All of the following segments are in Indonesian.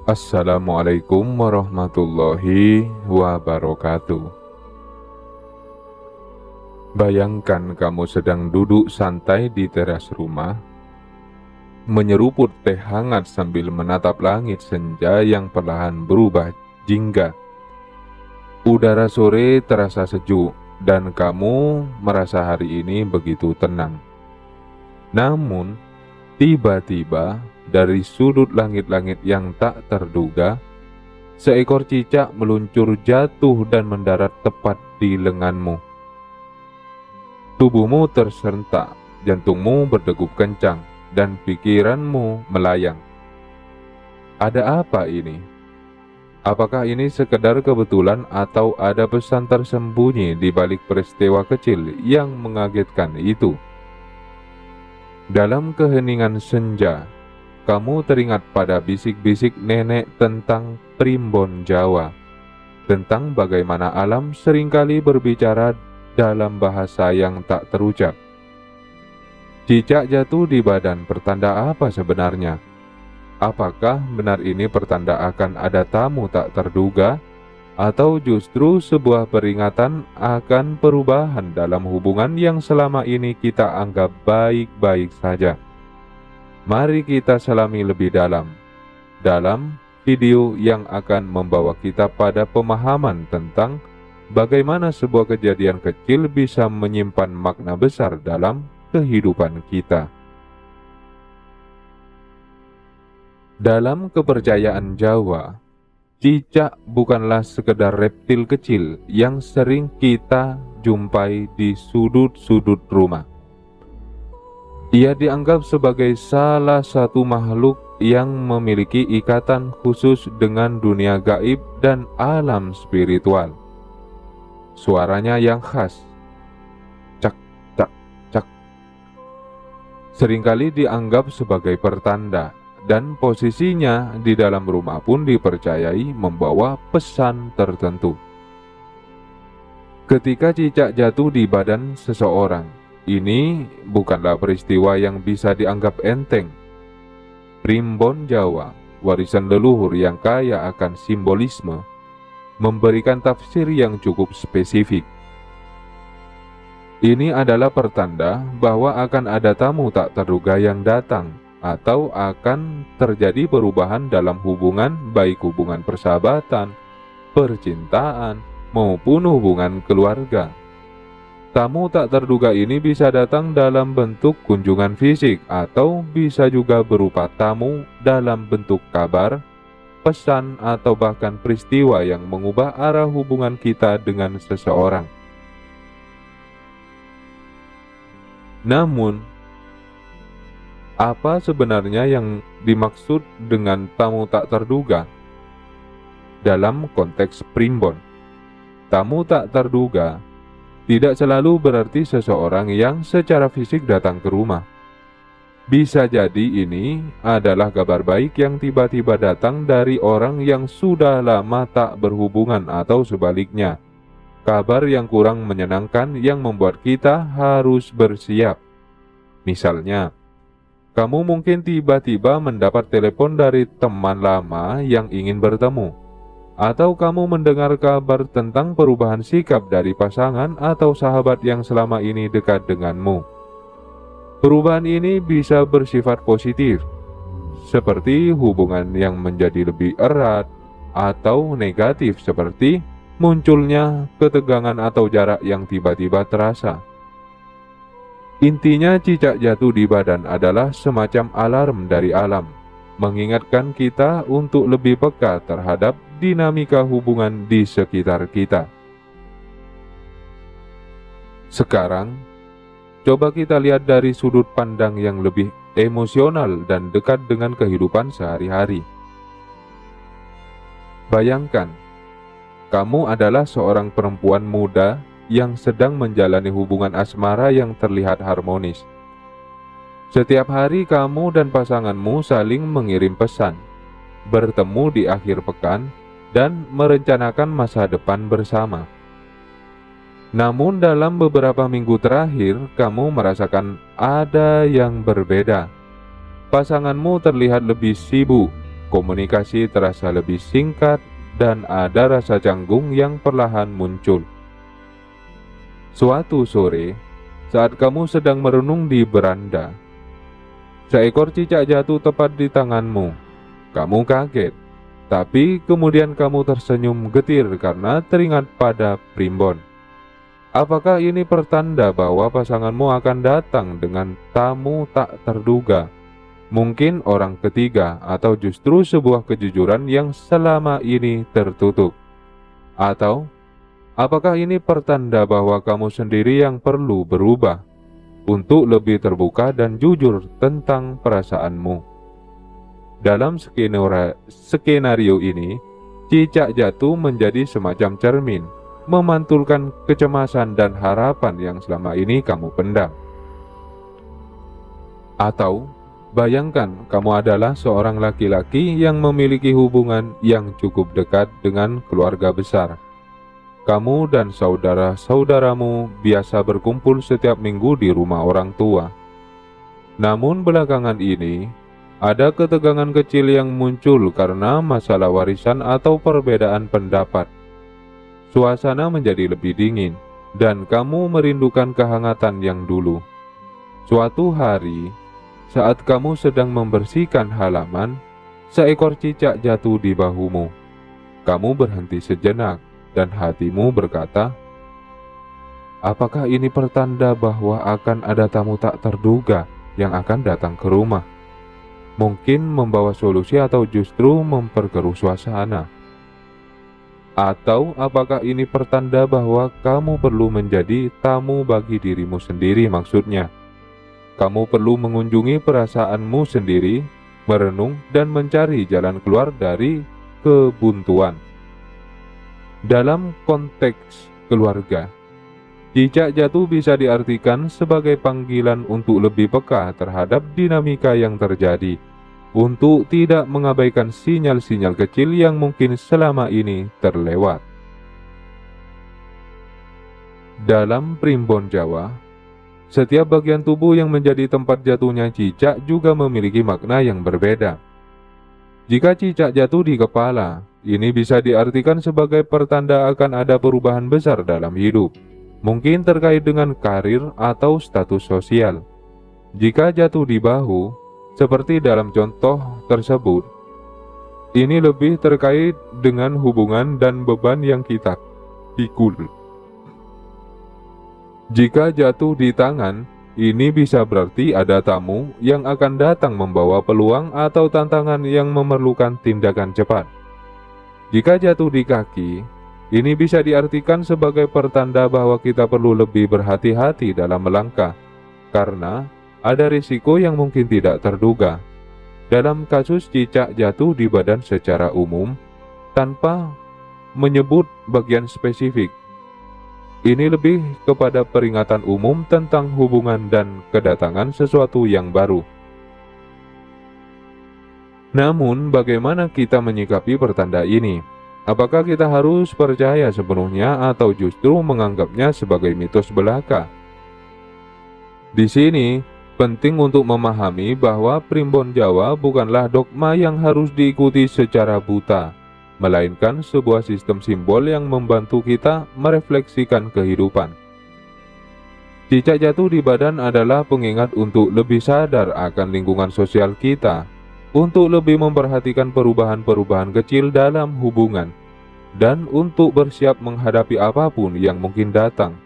Assalamualaikum warahmatullahi wabarakatuh. Bayangkan kamu sedang duduk santai di teras rumah, menyeruput teh hangat sambil menatap langit senja yang perlahan berubah jingga. Udara sore terasa sejuk dan kamu merasa hari ini begitu tenang. Namun, tiba-tiba dari sudut langit-langit yang tak terduga, seekor cicak meluncur jatuh dan mendarat tepat di lenganmu. Tubuhmu tersentak, jantungmu berdegup kencang, dan pikiranmu melayang. Ada apa ini? Apakah ini sekedar kebetulan atau ada pesan tersembunyi di balik peristiwa kecil yang mengagetkan itu? Dalam keheningan senja, kamu teringat pada bisik-bisik nenek tentang primbon Jawa, tentang bagaimana alam seringkali berbicara dalam bahasa yang tak terucap. Cicak jatuh di badan pertanda apa sebenarnya? Apakah benar ini pertanda akan ada tamu tak terduga, atau justru sebuah peringatan akan perubahan dalam hubungan yang selama ini kita anggap baik-baik saja? Mari kita selami lebih dalam video yang akan membawa kita pada pemahaman tentang bagaimana sebuah kejadian kecil bisa menyimpan makna besar dalam kehidupan kita. Dalam kepercayaan Jawa, cicak bukanlah sekedar reptil kecil yang sering kita jumpai di sudut-sudut rumah. Ia dianggap sebagai salah satu makhluk yang memiliki ikatan khusus dengan dunia gaib dan alam spiritual. Suaranya yang khas, cak cak cak, seringkali dianggap sebagai pertanda, dan posisinya di dalam rumah pun dipercayai membawa pesan tertentu. Ketika cicak jatuh di badan seseorang, ini bukanlah peristiwa yang bisa dianggap enteng. Primbon Jawa, warisan leluhur yang kaya akan simbolisme, memberikan tafsir yang cukup spesifik. Ini adalah pertanda bahwa akan ada tamu tak terduga yang datang, atau akan terjadi perubahan dalam hubungan, baik hubungan persahabatan, percintaan, maupun hubungan keluarga. Tamu tak terduga ini bisa datang dalam bentuk kunjungan fisik, atau bisa juga berupa tamu dalam bentuk kabar, pesan, atau bahkan peristiwa yang mengubah arah hubungan kita dengan seseorang. Namun, apa sebenarnya yang dimaksud dengan tamu tak terduga? Dalam konteks primbon, tamu tak terduga tidak selalu berarti seseorang yang secara fisik datang ke rumah. Bisa jadi ini adalah kabar baik yang tiba-tiba datang dari orang yang sudah lama tak berhubungan, atau sebaliknya, kabar yang kurang menyenangkan yang membuat kita harus bersiap. Misalnya, kamu mungkin tiba-tiba mendapat telepon dari teman lama yang ingin bertemu, atau kamu mendengar kabar tentang perubahan sikap dari pasangan atau sahabat yang selama ini dekat denganmu. Perubahan ini bisa bersifat positif, seperti hubungan yang menjadi lebih erat, atau negatif seperti munculnya ketegangan atau jarak yang tiba-tiba terasa. Intinya, cicak jatuh di badan adalah semacam alarm dari alam, mengingatkan kita untuk lebih peka terhadap dinamika hubungan di sekitar kita. Sekarang, coba kita lihat dari sudut pandang yang lebih emosional dan dekat dengan kehidupan sehari-hari. Bayangkan, kamu adalah seorang perempuan muda yang sedang menjalani hubungan asmara yang terlihat harmonis. Setiap hari kamu dan pasanganmu saling mengirim pesan, bertemu di akhir pekan, dan merencanakan masa depan bersama. Namun dalam beberapa minggu terakhir, kamu merasakan ada yang berbeda. Pasanganmu terlihat lebih sibuk, komunikasi terasa lebih singkat, dan ada rasa canggung yang perlahan muncul. Suatu sore, saat kamu sedang merenung di beranda, seekor cicak jatuh tepat di tanganmu. Kamu kaget, tapi kemudian kamu tersenyum getir karena teringat pada primbon. Apakah ini pertanda bahwa pasanganmu akan datang dengan tamu tak terduga? Mungkin orang ketiga, atau justru sebuah kejujuran yang selama ini tertutup? Atau apakah ini pertanda bahwa kamu sendiri yang perlu berubah untuk lebih terbuka dan jujur tentang perasaanmu? Dalam skenario ini, cicak jatuh menjadi semacam cermin, memantulkan kecemasan dan harapan yang selama ini kamu pendam. Atau bayangkan kamu adalah seorang laki-laki yang memiliki hubungan yang cukup dekat dengan keluarga besar. Kamu dan saudara-saudaramu biasa berkumpul setiap minggu di rumah orang tua. Namun belakangan ini, ada ketegangan kecil yang muncul karena masalah warisan atau perbedaan pendapat. Suasana menjadi lebih dingin, dan kamu merindukan kehangatan yang dulu. Suatu hari, saat kamu sedang membersihkan halaman, seekor cicak jatuh di bahumu. Kamu berhenti sejenak, dan hatimu berkata, apakah ini pertanda bahwa akan ada tamu tak terduga yang akan datang ke rumah? Mungkin membawa solusi atau justru memperkeruh suasana. Atau apakah ini pertanda bahwa kamu perlu menjadi tamu bagi dirimu sendiri, maksudnya? Kamu perlu mengunjungi perasaanmu sendiri, merenung dan mencari jalan keluar dari kebuntuan. Dalam konteks keluarga, cicak jatuh bisa diartikan sebagai panggilan untuk lebih peka terhadap dinamika yang terjadi, untuk tidak mengabaikan sinyal-sinyal kecil yang mungkin selama ini terlewat. Dalam primbon Jawa, setiap bagian tubuh yang menjadi tempat jatuhnya cicak juga memiliki makna yang berbeda. Jika cicak jatuh di kepala, ini bisa diartikan sebagai pertanda akan ada perubahan besar dalam hidup, mungkin terkait dengan karir atau status sosial. Jika jatuh di bahu, seperti dalam contoh tersebut, ini lebih terkait dengan hubungan dan beban yang kita pikul. Jika jatuh di tangan, ini bisa berarti ada tamu yang akan datang membawa peluang atau tantangan yang memerlukan tindakan cepat. Jika jatuh di kaki, ini bisa diartikan sebagai pertanda bahwa kita perlu lebih berhati-hati dalam melangkah, karena ada risiko yang mungkin tidak terduga. Dalam kasus cicak jatuh di badan secara umum, tanpa menyebut bagian spesifik, ini lebih kepada peringatan umum tentang hubungan dan kedatangan sesuatu yang baru. Namun, bagaimana kita menyikapi pertanda ini? Apakah kita harus percaya sepenuhnya atau justru menganggapnya sebagai mitos belaka? Di sini, penting untuk memahami bahwa primbon Jawa bukanlah dogma yang harus diikuti secara buta, melainkan sebuah sistem simbol yang membantu kita merefleksikan kehidupan. Cicak jatuh di badan adalah pengingat untuk lebih sadar akan lingkungan sosial kita, untuk lebih memperhatikan perubahan-perubahan kecil dalam hubungan, dan untuk bersiap menghadapi apapun yang mungkin datang.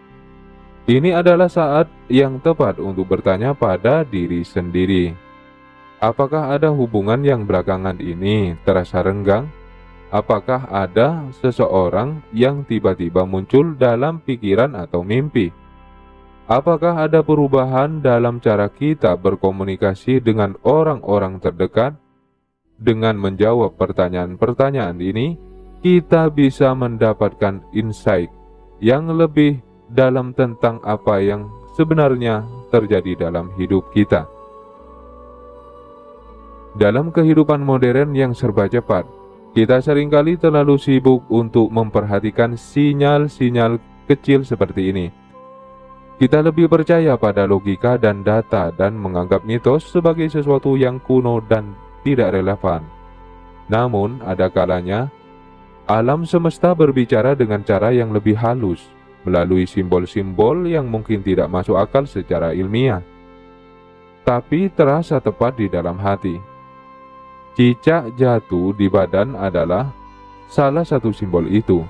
Ini adalah saat yang tepat untuk bertanya pada diri sendiri, apakah ada hubungan yang belakangan ini terasa renggang? Apakah ada seseorang yang tiba-tiba muncul dalam pikiran atau mimpi? Apakah ada perubahan dalam cara kita berkomunikasi dengan orang-orang terdekat? Dengan menjawab pertanyaan-pertanyaan ini, kita bisa mendapatkan insight yang lebih dalam tentang apa yang sebenarnya terjadi dalam hidup kita. Dalam kehidupan modern yang serba cepat, kita seringkali terlalu sibuk untuk memperhatikan sinyal-sinyal kecil seperti ini. Kita lebih percaya pada logika dan data dan menganggap mitos sebagai sesuatu yang kuno dan tidak relevan. Namun, ada kalanya alam semesta berbicara dengan cara yang lebih halus, melalui simbol-simbol yang mungkin tidak masuk akal secara ilmiah, tapi terasa tepat di dalam hati. Cicak jatuh di badan adalah salah satu simbol itu.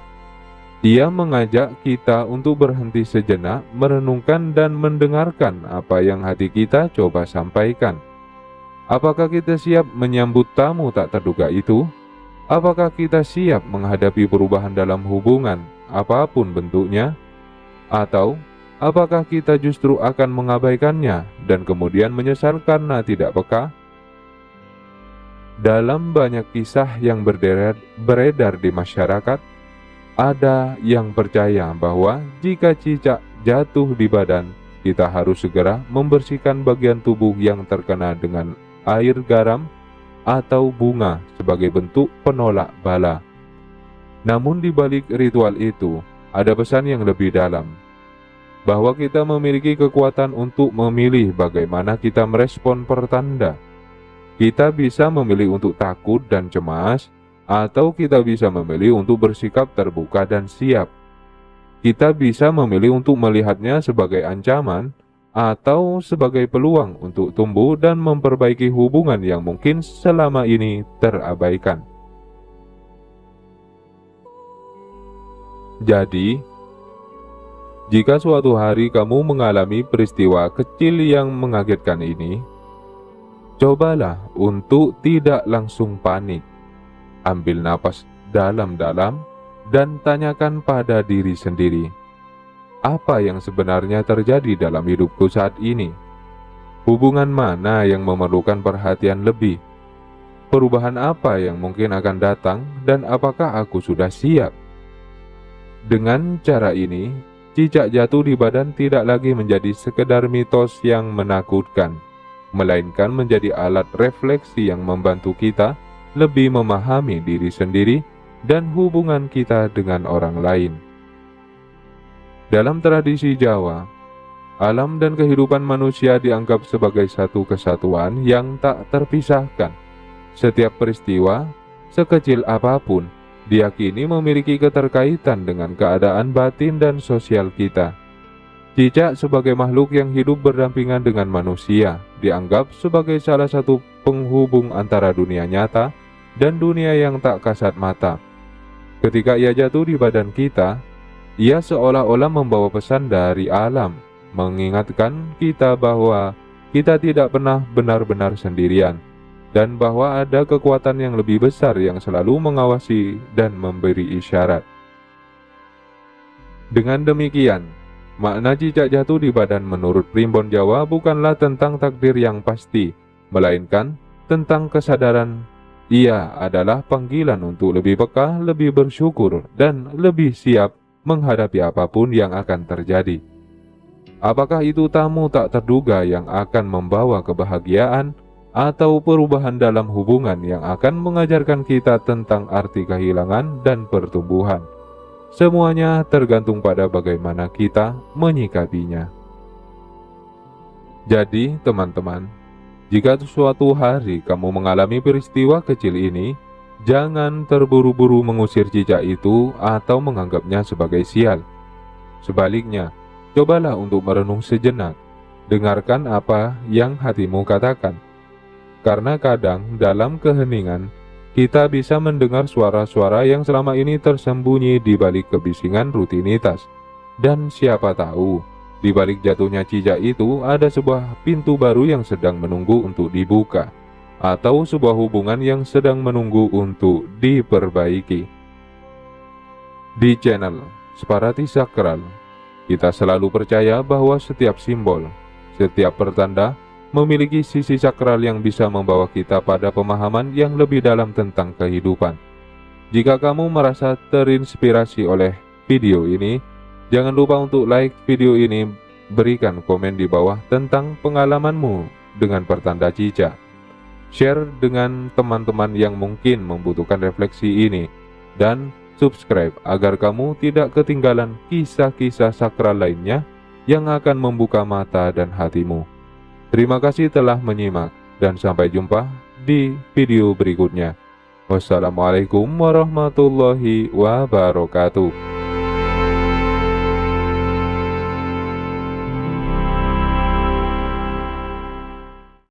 Ia mengajak kita untuk berhenti sejenak, merenungkan dan mendengarkan apa yang hati kita coba sampaikan. Apakah kita siap menyambut tamu tak terduga itu? Apakah kita siap menghadapi perubahan dalam hubungan, apapun bentuknya? Atau apakah kita justru akan mengabaikannya dan kemudian menyesal karena tidak peka? Dalam banyak kisah yang beredar di masyarakat, ada yang percaya bahwa jika cicak jatuh di badan, kita harus segera membersihkan bagian tubuh yang terkena dengan air garam atau bunga sebagai bentuk penolak bala. Namun di balik ritual itu, ada pesan yang lebih dalam, bahwa kita memiliki kekuatan untuk memilih bagaimana kita merespon pertanda. Kita bisa memilih untuk takut dan cemas, atau kita bisa memilih untuk bersikap terbuka dan siap. Kita bisa memilih untuk melihatnya sebagai ancaman, atau sebagai peluang untuk tumbuh dan memperbaiki hubungan yang mungkin selama ini terabaikan. Jadi, jika suatu hari kamu mengalami peristiwa kecil yang mengagetkan ini, cobalah untuk tidak langsung panik. Ambil napas dalam-dalam dan tanyakan pada diri sendiri, apa yang sebenarnya terjadi dalam hidupku saat ini? Hubungan mana yang memerlukan perhatian lebih? Perubahan apa yang mungkin akan datang dan apakah aku sudah siap? Dengan cara ini, cicak jatuh di badan tidak lagi menjadi sekedar mitos yang menakutkan, melainkan menjadi alat refleksi yang membantu kita lebih memahami diri sendiri dan hubungan kita dengan orang lain. Dalam tradisi Jawa, alam dan kehidupan manusia dianggap sebagai satu kesatuan yang tak terpisahkan. Setiap peristiwa, sekecil apapun, diyakini memiliki keterkaitan dengan keadaan batin dan sosial kita. Cicak sebagai makhluk yang hidup berdampingan dengan manusia dianggap sebagai salah satu penghubung antara dunia nyata dan dunia yang tak kasat mata. Ketika ia jatuh di badan kita, ia seolah-olah membawa pesan dari alam, mengingatkan kita bahwa kita tidak pernah benar-benar sendirian, dan bahwa ada kekuatan yang lebih besar yang selalu mengawasi dan memberi isyarat. Dengan demikian, makna cicak jatuh di badan menurut primbon Jawa bukanlah tentang takdir yang pasti, melainkan tentang kesadaran ia adalah panggilan untuk lebih peka, lebih bersyukur, dan lebih siap menghadapi apapun yang akan terjadi. Apakah itu tamu tak terduga yang akan membawa kebahagiaan, atau perubahan dalam hubungan yang akan mengajarkan kita tentang arti kehilangan dan pertumbuhan? Semuanya tergantung pada bagaimana kita menyikapinya. Jadi, teman-teman, jika suatu hari kamu mengalami peristiwa kecil ini, jangan terburu-buru mengusir cicak itu atau menganggapnya sebagai sial. Sebaliknya, cobalah untuk merenung sejenak, dengarkan apa yang hatimu katakan. Karena kadang dalam keheningan, kita bisa mendengar suara-suara yang selama ini tersembunyi di balik kebisingan rutinitas. Dan siapa tahu, di balik jatuhnya cicak itu ada sebuah pintu baru yang sedang menunggu untuk dibuka, atau sebuah hubungan yang sedang menunggu untuk diperbaiki. Di channel Separati Sakral, kita selalu percaya bahwa setiap simbol, setiap pertanda memiliki sisi sakral yang bisa membawa kita pada pemahaman yang lebih dalam tentang kehidupan. Jika kamu merasa terinspirasi oleh video ini, jangan lupa untuk like video ini, berikan komen di bawah tentang pengalamanmu dengan pertanda cicak. Share dengan teman-teman yang mungkin membutuhkan refleksi ini, dan subscribe agar kamu tidak ketinggalan kisah-kisah sakral lainnya yang akan membuka mata dan hatimu. Terima kasih telah menyimak, dan sampai jumpa di video berikutnya. Wassalamualaikum warahmatullahi wabarakatuh.